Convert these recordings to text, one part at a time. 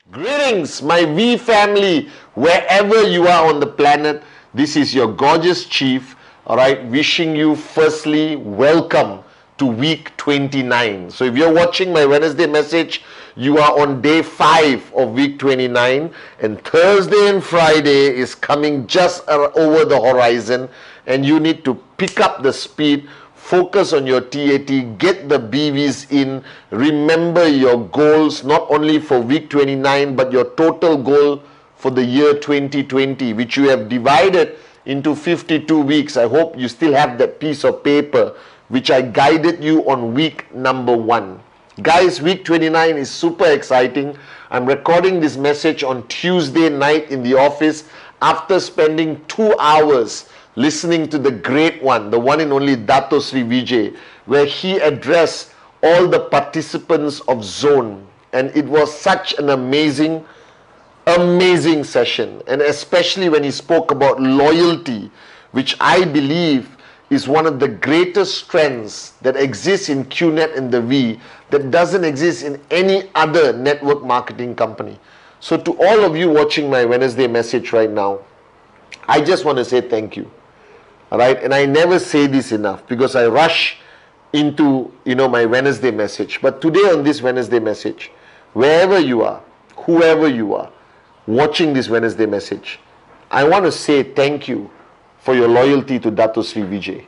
Greetings, my V family, wherever you are on the planet. This is your gorgeous chief, all right, wishing you firstly welcome to week 29. So if you're watching my Wednesday message, you are on day 5 of week 29, and Thursday and Friday is coming just over the horizon, and you need to pick up the speed. Focus on your TAT, get the BVs in, remember your goals, not only for week 29, but your total goal for the year 2020, which you have divided into 52 weeks. I hope you still have that piece of paper, which I guided you on week number 1. Guys, week 29 is super exciting. I'm recording this message on Tuesday night in the office after spending 2 hours listening to the great one, the one and only Dato Sri Vijay, where he addressed all the participants of Zone. And it was such an amazing session. And especially when he spoke about loyalty, which I believe is one of the greatest strengths that exists in QNet and the V that doesn't exist in any other network marketing company. So to all of you watching my Wednesday message right now, I just want to say thank you. All right, and I never say this enough because I rush into my Wednesday message. But today on this Wednesday message, wherever you are, whoever you are watching this Wednesday message, I want to say thank you for your loyalty to Dato Sri Vijay.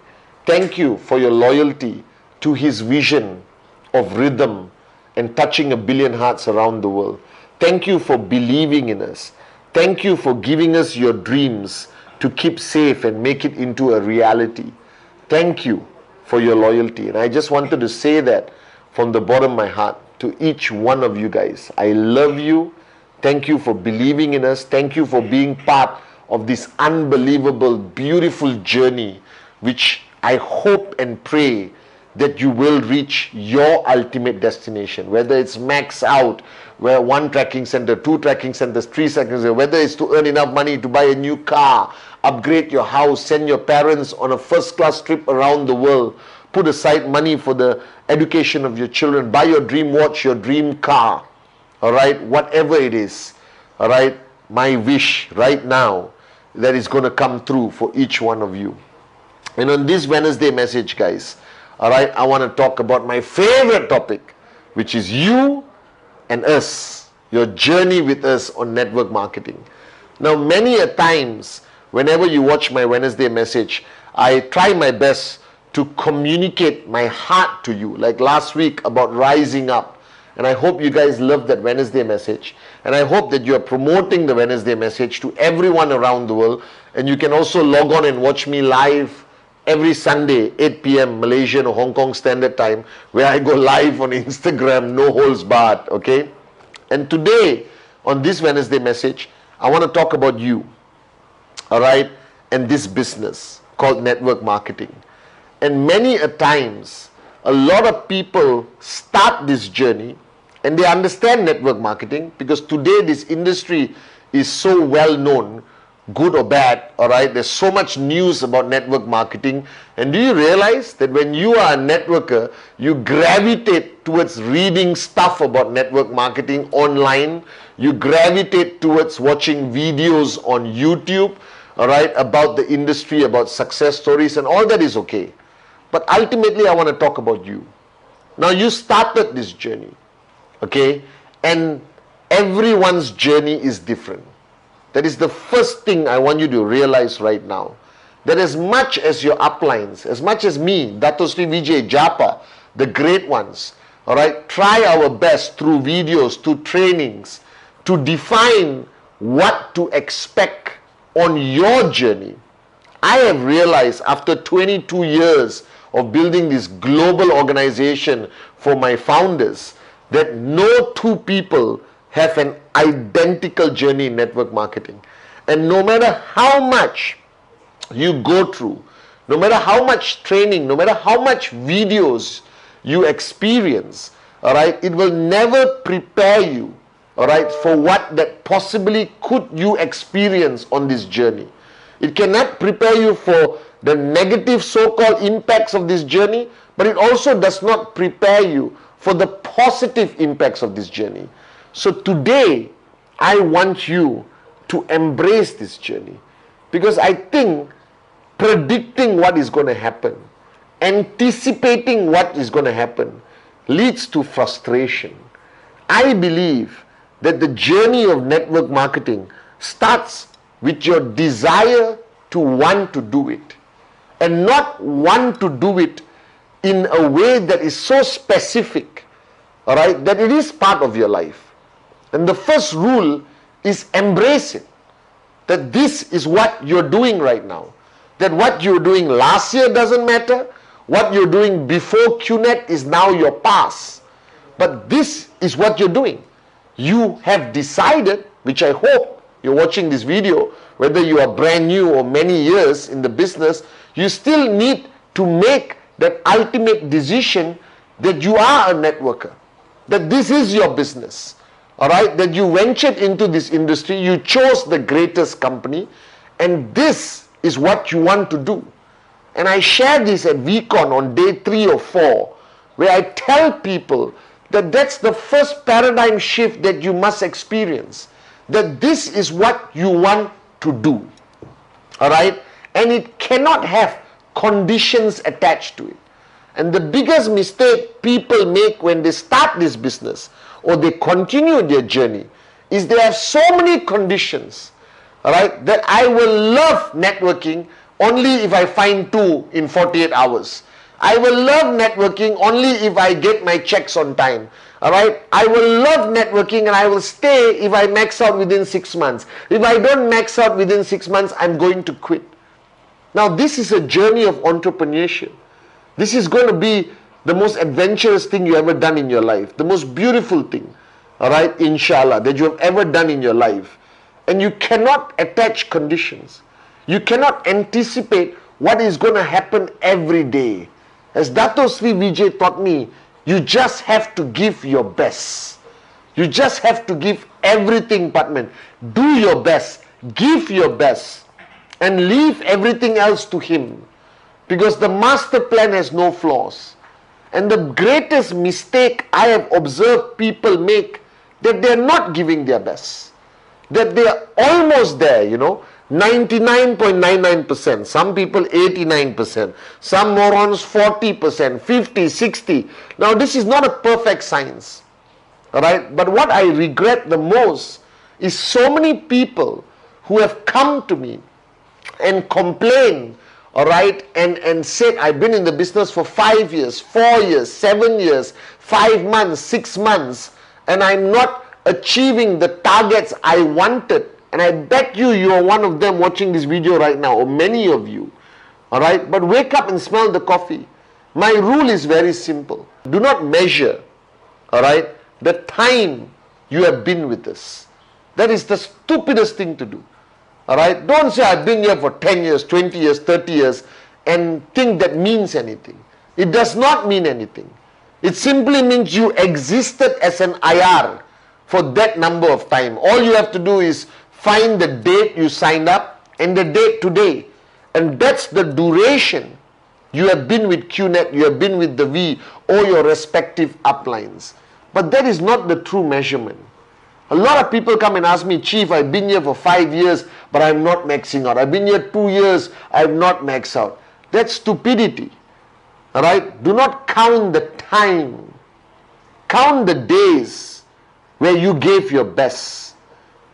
Thank you for your loyalty to his vision of rhythm and touching 1 billion hearts around the world. Thank you for believing in us. Thank you for giving us your dreams to keep safe and make it into a reality. Thank you for your loyalty. And I just wanted to say that from the bottom of my heart to each one of you guys. I love you. Thank you for believing in us. Thank you for being part of this unbelievable, beautiful journey, which I hope and pray that you will reach your ultimate destination, whether it's max out, where 1 tracking center, 2 tracking centers, 3 tracking centers, whether it's to earn enough money to buy a new car, upgrade your house, send your parents on a first-class trip around the world, put aside money for the education of your children, buy your dream watch, your dream car, all right, whatever it is, all right, my wish right now that is going to come through for each one of you. And on this Wednesday message, guys, all right, I want to talk about my favorite topic, which is you and us, your journey with us on network marketing. Now, many a times, whenever you watch my Wednesday message, I try my best to communicate my heart to you, like last week about rising up. And I hope you guys love that Wednesday message. And I hope that you are promoting the Wednesday message to everyone around the world. And you can also log on and watch me live every Sunday, 8 p.m. Malaysian or Hong Kong Standard Time, where I go live on Instagram, no holds barred, okay? And today, on this Wednesday message, I want to talk about you, all right, and this business called network marketing. And many a times, a lot of people start this journey and they understand network marketing because today this industry is so well known, good or bad, all right? There's so much news about network marketing. And do you realize that when you are a networker, you gravitate towards reading stuff about network marketing online. You gravitate towards watching videos on YouTube, all right, about the industry, about success stories, and all that is okay. But ultimately, I want to talk about you. Now, you started this journey, okay? And everyone's journey is different. That is the first thing I want you to realize right now. That as much as your uplines, as much as me, Dato Sri Vijay, Japa, the great ones, all right, try our best through videos, through trainings, to define what to expect on your journey. I have realized after 22 years of building this global organization for my founders that no two people have an identical journey in network marketing. And no matter how much you go through, no matter how much training, no matter how much videos you experience, all right, it will never prepare you, all right, for what that possibly could you experience on this journey. It cannot prepare you for the negative so-called impacts of this journey, but it also does not prepare you for the positive impacts of this journey. So today, I want you to embrace this journey, because I think predicting what is going to happen, anticipating what is going to happen, leads to frustration. I believe that the journey of network marketing starts with your desire to want to do it, and not want to do it in a way that is so specific, all right, that it is part of your life. And the first rule is embrace it, that this is what you're doing right now, that what you're doing last year doesn't matter, what you're doing before QNet is now your past, but this is what you're doing. You have decided, which I hope you're watching this video, whether you are brand new or many years in the business, you still need to make that ultimate decision that you are a networker, that this is your business, all right, that you ventured into this industry, you chose the greatest company, and this is what you want to do. And I share this at VCon on day 3 or 4, where I tell people that that's the first paradigm shift that you must experience, that this is what you want to do, all right, and it cannot have conditions attached to it. And the biggest mistake people make when they start this business or they continue their journey is they have so many conditions, all right, that I will love networking only if I find 2 in 48 hours. I will love networking only if I get my checks on time. All right, I will love networking and I will stay if I max out within 6 months. If I don't max out within 6 months, I'm going to quit. Now, this is a journey of entrepreneurship. This is going to be the most adventurous thing you ever done in your life, the most beautiful thing, all right, inshallah, that you have ever done in your life. And you cannot attach conditions. You cannot anticipate what is going to happen every day. As Dato Sri Vijay taught me, you just have to give your best. You just have to give everything, Pathman. Do your best, give your best, and leave everything else to him. Because the master plan has no flaws. And the greatest mistake I have observed people make, that they are not giving their best. That they are almost there, 99.99%, some people 89%, some morons 40%, 50, 60. Now this is not a perfect science, all right? But what I regret the most is so many people who have come to me and complained, all right, and said, I've been in the business for 5 years, 4 years, 7 years, 5 months, 6 months, and I'm not achieving the targets I wanted. And I bet you are one of them watching this video right now, or many of you, all right? But wake up and smell the coffee. My rule is very simple. Do not measure, all right, the time you have been with us. That is the stupidest thing to do, all right? Don't say I've been here for 10 years, 20 years, 30 years, and think that means anything. It does not mean anything. It simply means you existed as an IR for that number of time. All you have to do is find the date you signed up and the date today, and that's the duration you have been with QNet, you have been with the V or your respective uplines. But that is not the true measurement. A lot of people come and ask me, Chief, I've been here for 5 years, but I'm not maxing out. I've been here 2 years, I've not maxed out. That's stupidity. All right? Do not count the time. Count the days where you gave your best.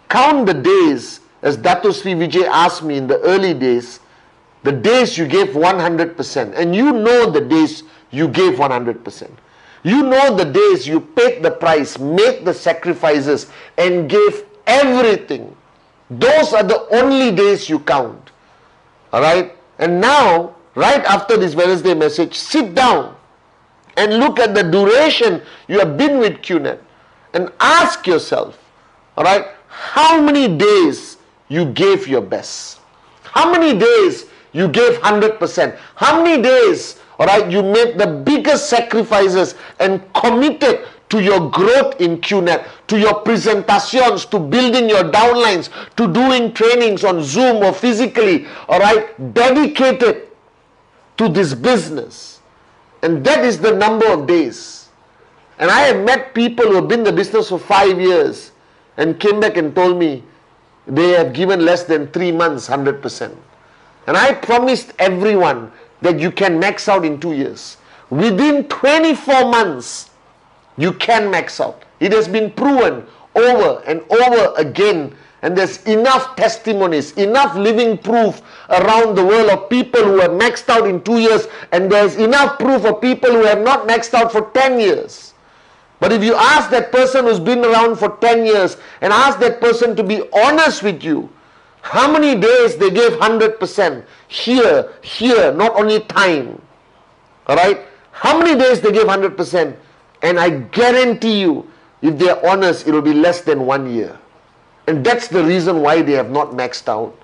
Count the days, as Dato Sri Vijay asked me in the early days, the days you gave 100%. And you know the days you gave 100%. You know the days you paid the price, made the sacrifices, and gave everything. Those are the only days you count. Alright? And now, right after this Wednesday message, sit down and look at the duration you have been with QNet and ask yourself, alright, how many days you gave your best? How many days you gave 100%? How many days, all right, you made the biggest sacrifices and committed to your growth in QNet, to your presentations, to building your downlines, to doing trainings on Zoom or physically, all right, dedicated to this business. And that is the number of days. And I have met people who have been in the business for 5 years and came back and told me they have given less than 3 months 100%. And I promised everyone that you can max out in 2 years. Within 24 months, you can max out. It has been proven over and over again. And there's enough testimonies, enough living proof around the world of people who have maxed out in 2 years. And there's enough proof of people who have not maxed out for 10 years. But if you ask that person who's been around for 10 years and ask that person to be honest with you, how many days they gave 100%? Here, not only time. Alright? How many days they gave 100%? And I guarantee you, if they're honest, it will be less than 1 year. And that's the reason why they have not maxed out.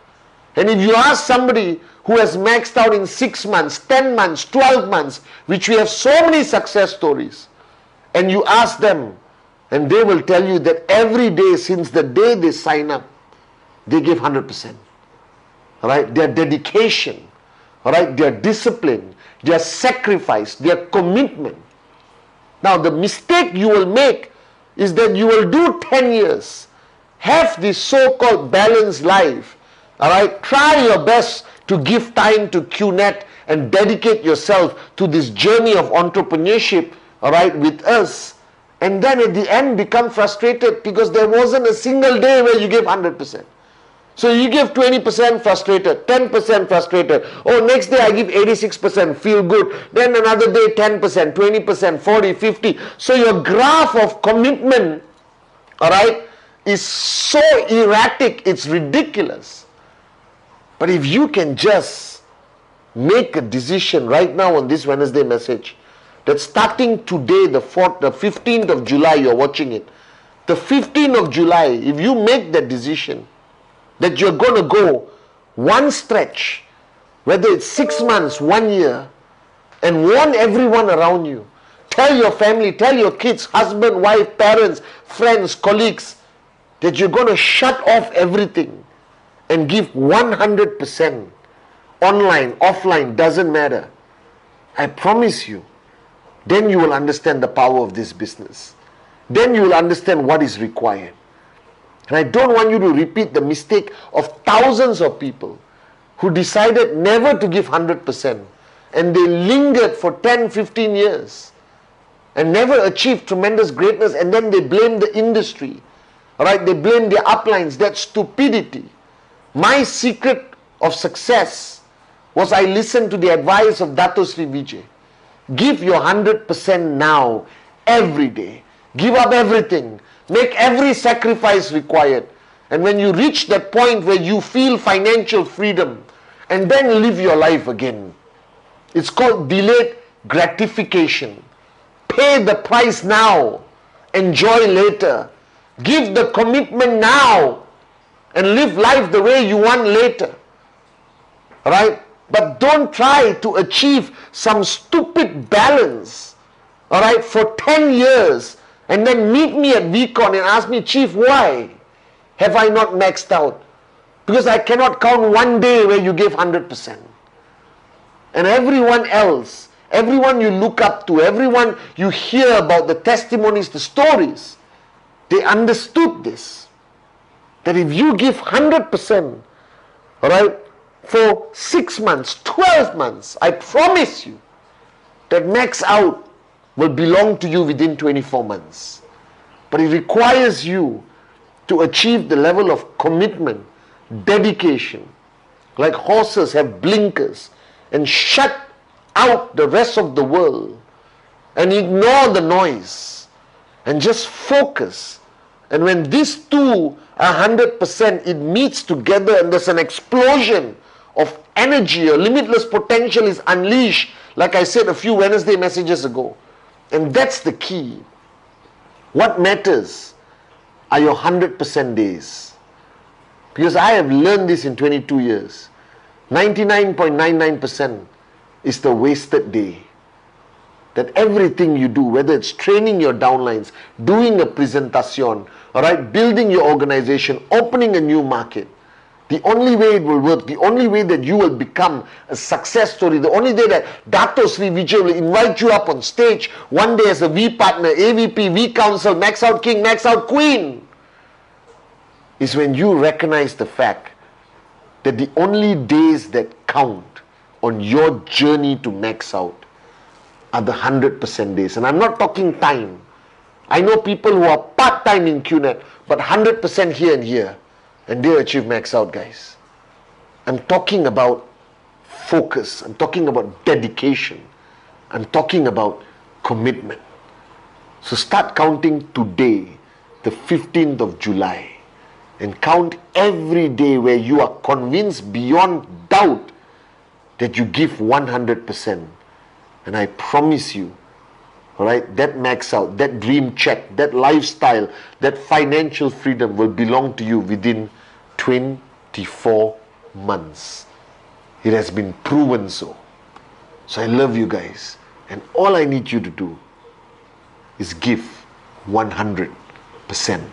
And if you ask somebody who has maxed out in 6 months, 10 months, 12 months, which we have so many success stories, and you ask them, and they will tell you that every day since the day they sign up, they give 100%. Alright? Their dedication, alright, their discipline, their sacrifice, their commitment. Now the mistake you will make is that you will do 10 years, have this so-called balanced life, alright, try your best to give time to QNet and dedicate yourself to this journey of entrepreneurship, alright, with us, and then at the end become frustrated because there wasn't a single day where you gave 100%. So you give 20% frustrated, 10% frustrated. Oh, next day I give 86%, feel good. Then another day 10%, 20%, 40, 50. So your graph of commitment, alright, is so erratic, it's ridiculous. But if you can just make a decision right now on this Wednesday message, that starting today, the 15th of July, you're watching it. The 15th of July, if you make that decision, that you're going to go one stretch, whether it's 6 months, 1 year, and warn everyone around you. Tell your family, tell your kids, husband, wife, parents, friends, colleagues, that you're going to shut off everything and give 100%. Online, offline, doesn't matter. I promise you, then you will understand the power of this business. Then you will understand what is required. And I don't want you to repeat the mistake of thousands of people who decided never to give 100% and they lingered for 10, 15 years and never achieved tremendous greatness, and then they blame the industry. Alright, they blame their uplines. That's stupidity. My secret of success was I listened to the advice of Dato Sri Vijay. Give your 100% now, every day. Give up everything. Make every sacrifice required. And when you reach that point where you feel financial freedom, and then live your life again. It's called delayed gratification. Pay the price now. Enjoy later. Give the commitment now. And live life the way you want later. Alright? But don't try to achieve some stupid balance, alright, for 10 years and then meet me at VCon and ask me, Chief, why have I not maxed out? Because I cannot count one day where you gave 100%. And everyone else, everyone you look up to, everyone you hear about, the testimonies, the stories, they understood this. That if you give 100%, alright, for 6 months, 12 months, I promise you that max out will belong to you within 24 months. But it requires you to achieve the level of commitment, dedication, like horses have blinkers, and shut out the rest of the world and ignore the noise and just focus. And when these two are 100%, it meets together and there's an explosion of energy. A limitless potential is unleashed, like I said a few Wednesday messages ago. And that's the key. What matters are your 100% days. Because I have learned this in 22 years. 99.99% is the wasted day. that everything you do, whether it's training your downlines, doing a presentation, all right, building your organization, opening a new market, the only way it will work, the only way that you will become a success story, the only way that Dato Sri Vijay will invite you up on stage one day as a V partner, AVP, V counsel, max out king, max out queen, is when you recognize the fact that the only days that count on your journey to max out are the 100% days. And I'm not talking time. I know people who are part-time in QNet, but 100% here and here, and they achieve max out, guys. I'm talking about focus. I'm talking about dedication. I'm talking about commitment. So start counting today, the 15th of July, and count every day where you are convinced beyond doubt that you give 100%. And I promise you, all right, that max out, that dream check, that lifestyle, that financial freedom will belong to you within 24 months. It has been proven so. So I love you guys. And all I need you to do is give 100%.